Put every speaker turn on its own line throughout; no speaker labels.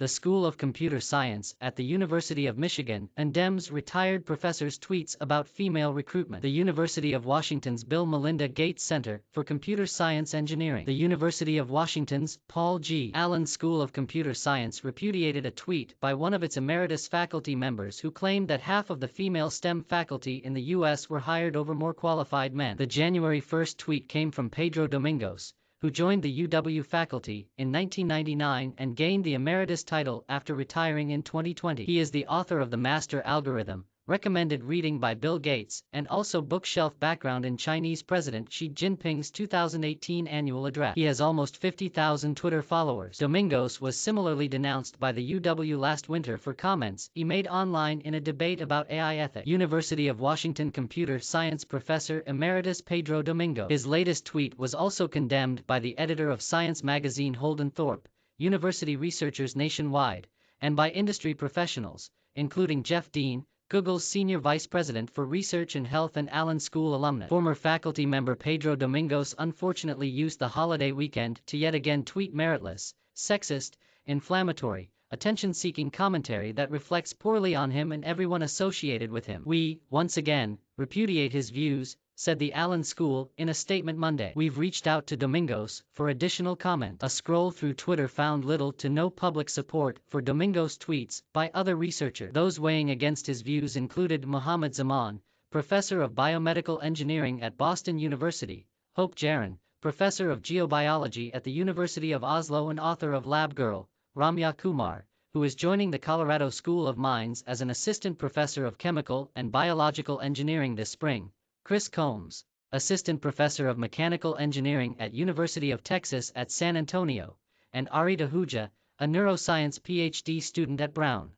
the School of Computer Science at the University of Michigan, condemns retired professor's tweets about female recruitment. The University of Washington's Bill Melinda Gates Center for Computer Science Engineering. The University of Washington's Paul G. Allen School of Computer Science repudiated a tweet by one of its emeritus faculty members who claimed that half of the female STEM faculty in the U.S. were hired over more qualified men. The January 1 tweet came from Pedro Domingos, who joined the UW faculty in 1999 and gained the emeritus title after retiring in 2020. He is the author of The Master Algorithm, recommended reading by Bill Gates, and also bookshelf background in Chinese President Xi Jinping's 2018 annual address. He has almost 50,000 Twitter followers. Domingos was similarly denounced by the UW last winter for comments he made online in a debate about AI ethics. University of Washington computer science professor emeritus Pedro Domingos. His latest tweet was also condemned by the editor of Science magazine Holden Thorpe, university researchers nationwide, and by industry professionals, including Jeff Dean, Google's senior vice president for research and health and Allen School alumnus. Former faculty member Pedro Domingos unfortunately used the holiday weekend to yet again tweet meritless, sexist, inflammatory, attention-seeking commentary that reflects poorly on him and everyone associated with him. "We, once again, repudiate his views," said the Allen School in a statement Monday. "We've reached out to Domingos for additional comment." A scroll through Twitter found little to no public support for Domingos' tweets by other researchers. Those weighing against his views included Mohammed Zaman, professor of biomedical engineering at Boston University, Hope Jaron, professor of geobiology at the University of Oslo and author of Lab Girl, Ramya Kumar, who is joining the Colorado School of Mines as an assistant professor of chemical and biological engineering this spring, Chris Combs, assistant professor of mechanical engineering at University of Texas at San Antonio, and Ari Dahuja, a neuroscience PhD student at Brown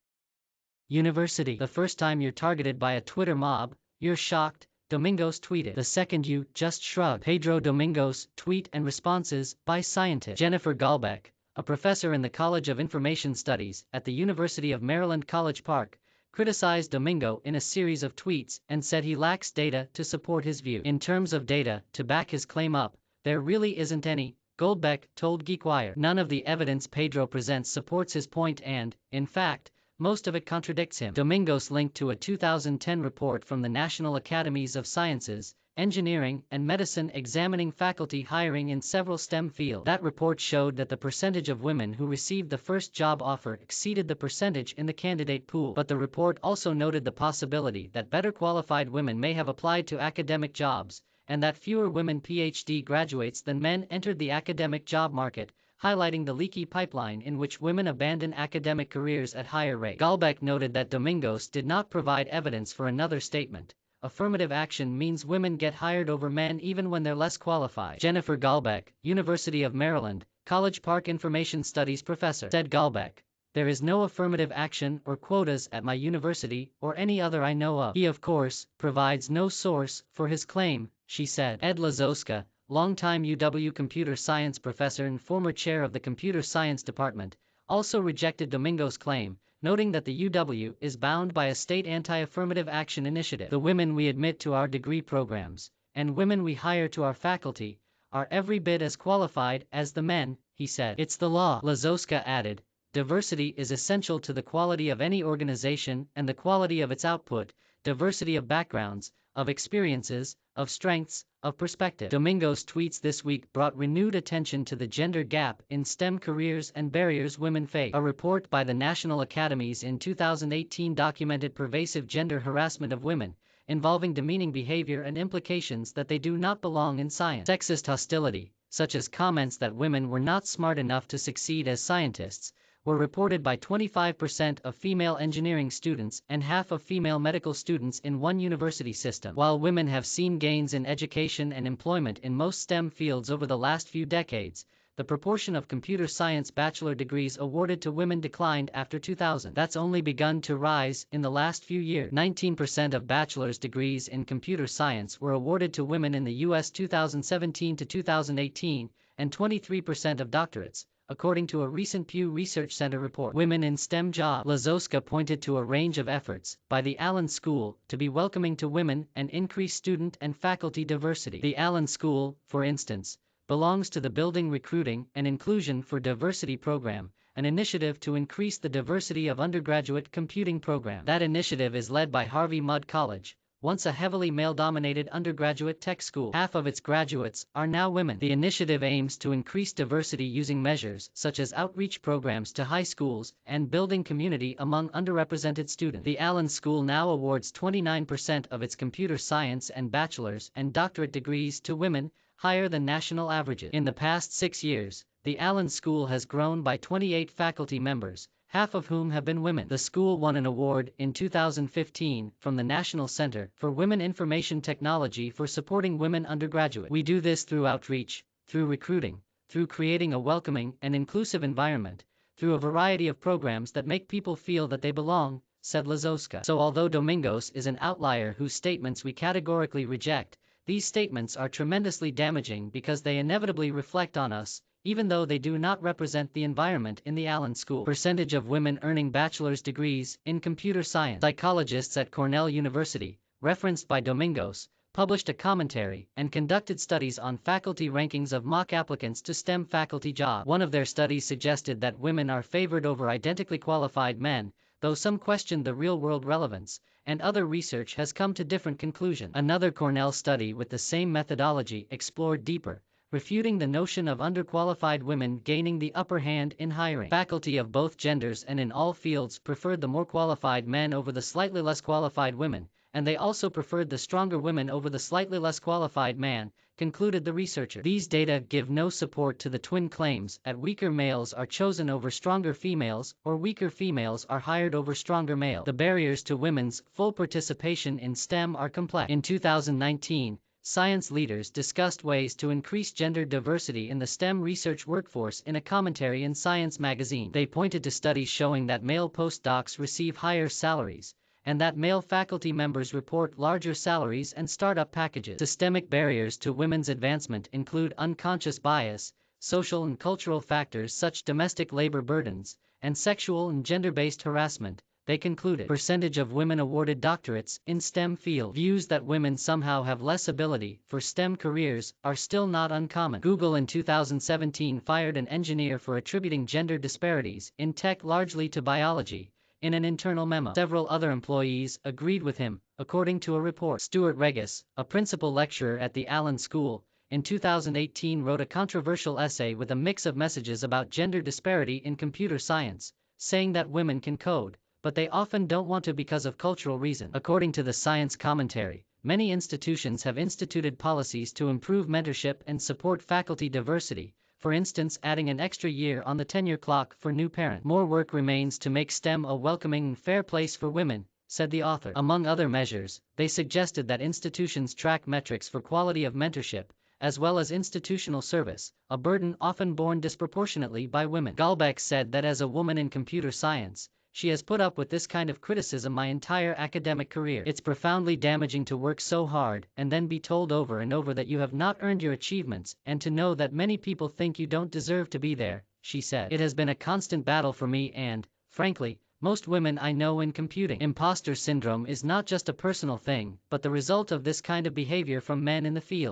University. "The first time you're targeted by a Twitter mob, you're shocked," Domingos tweeted. "The second you just shrug." Pedro Domingos' tweet and responses by scientist Jennifer Gallbeck, a professor in the College of Information Studies at the University of Maryland College Park, criticized Domingo in a series of tweets and said he lacks data to support his view. "In terms of data to back his claim up, there really isn't any," Goldbeck told GeekWire. "None of the evidence Pedro presents supports his point and, in fact, most of it contradicts him." Domingos linked to a 2010 report from the National Academies of Sciences, Engineering, and Medicine examining faculty hiring in several STEM fields. That report showed that the percentage of women who received the first job offer exceeded the percentage in the candidate pool. But the report also noted the possibility that better qualified women may have applied to academic jobs, and that fewer women PhD graduates than men entered the academic job market, highlighting the leaky pipeline in which women abandon academic careers at higher rates. Gallbeck noted that Domingos did not provide evidence for another statement: "Affirmative action means women get hired over men even when they're less qualified." Jennifer Gallbeck, University of Maryland, College Park Information Studies professor, said Gallbeck, "There is no affirmative action or quotas at my university or any other I know of." He, of course, provides no source for his claim, she said. Ed Lazowska, longtime UW computer science professor and former chair of the computer science department, also rejected Domingos' claim, noting that the UW is bound by a state anti-affirmative action initiative. "The women we admit to our degree programs, and women we hire to our faculty, are every bit as qualified as the men," he said. "It's the law." Lazowska added, "Diversity is essential to the quality of any organization and the quality of its output, diversity of backgrounds, of experiences, of strengths, of perspective." Domingos' tweets this week brought renewed attention to the gender gap in STEM careers and barriers women face. A report by the National Academies in 2018 documented pervasive gender harassment of women, involving demeaning behavior and implications that they do not belong in science. Sexist hostility, such as comments that women were not smart enough to succeed as scientists, were reported by 25% of female engineering students and half of female medical students in one university system. While women have seen gains in education and employment in most STEM fields over the last few decades, the proportion of computer science bachelor degrees awarded to women declined after 2000. That's only begun to rise in the last few years. 19% of bachelor's degrees in computer science were awarded to women in the U.S. 2017 to 2018, and 23% of doctorates, according to a recent Pew Research Center report. Women in STEM jobs. Lazowska pointed to a range of efforts by the Allen School to be welcoming to women and increase student and faculty diversity. The Allen School, for instance, belongs to the Building Recruiting and Inclusion for Diversity program, an initiative to increase the diversity of undergraduate computing programs. That initiative is led by Harvey Mudd College, once a heavily male-dominated undergraduate tech school. Half of its graduates are now women. The initiative aims to increase diversity using measures such as outreach programs to high schools and building community among underrepresented students. The Allen School now awards 29% of its computer science and bachelor's and doctorate degrees to women, higher than national averages. In the past 6 years, the Allen School has grown by 28 faculty members, half of whom have been women. The school won an award in 2015 from the National Center for Women Information Technology for supporting women undergraduates. We do this through outreach, through recruiting, through creating a welcoming and inclusive environment, through a variety of programs that make people feel that they belong, said Lazoska. So although Domingos is an outlier whose statements we categorically reject, these statements are tremendously damaging because they inevitably reflect on us, even though they do not represent the environment in the Allen School. Percentage of women earning bachelor's degrees in computer science. Psychologists at Cornell University, referenced by Domingos, published a commentary and conducted studies on faculty rankings of mock applicants to STEM faculty jobs. One of their studies suggested that women are favored over identically qualified men, though some questioned the real-world relevance, and other research has come to different conclusions. Another Cornell study with the same methodology explored deeper, refuting the notion of underqualified women gaining the upper hand in hiring. Faculty of both genders and in all fields preferred the more qualified men over the slightly less qualified women, and they also preferred the stronger women over the slightly less qualified man, concluded the researcher. These data give no support to the twin claims that weaker males are chosen over stronger females or weaker females are hired over stronger males. The barriers to women's full participation in STEM are complex. In 2019, science leaders discussed ways to increase gender diversity in the STEM research workforce in a commentary in Science magazine. They pointed to studies showing that male postdocs receive higher salaries, and that male faculty members report larger salaries and startup packages. Systemic barriers to women's advancement include unconscious bias, social and cultural factors such as domestic labor burdens, and sexual and gender-based harassment. They concluded. Percentage of women awarded doctorates in STEM field. Views that women somehow have less ability for STEM careers are still not uncommon. Google in 2017 fired an engineer for attributing gender disparities in tech largely to biology. In an internal memo, several other employees agreed with him, according to a report. Stuart Regis, a principal lecturer at the Allen School, in 2018 wrote a controversial essay with a mix of messages about gender disparity in computer science, saying that women can code, but they often don't want to because of cultural reasons. According to the science commentary, many institutions have instituted policies to improve mentorship and support faculty diversity, for instance adding an extra year on the tenure clock for new parents. More work remains to make STEM a welcoming and fair place for women, said the author. Among other measures, they suggested that institutions track metrics for quality of mentorship, as well as institutional service, a burden often borne disproportionately by women. Gallbeck said that as a woman in computer science, she has put up with this kind of criticism my entire academic career. It's profoundly damaging to work so hard and then be told over and over that you have not earned your achievements and to know that many people think you don't deserve to be there, she said. It has been a constant battle for me and, frankly, most women I know in computing. Imposter syndrome is not just a personal thing, but the result of this kind of behavior from men in the field.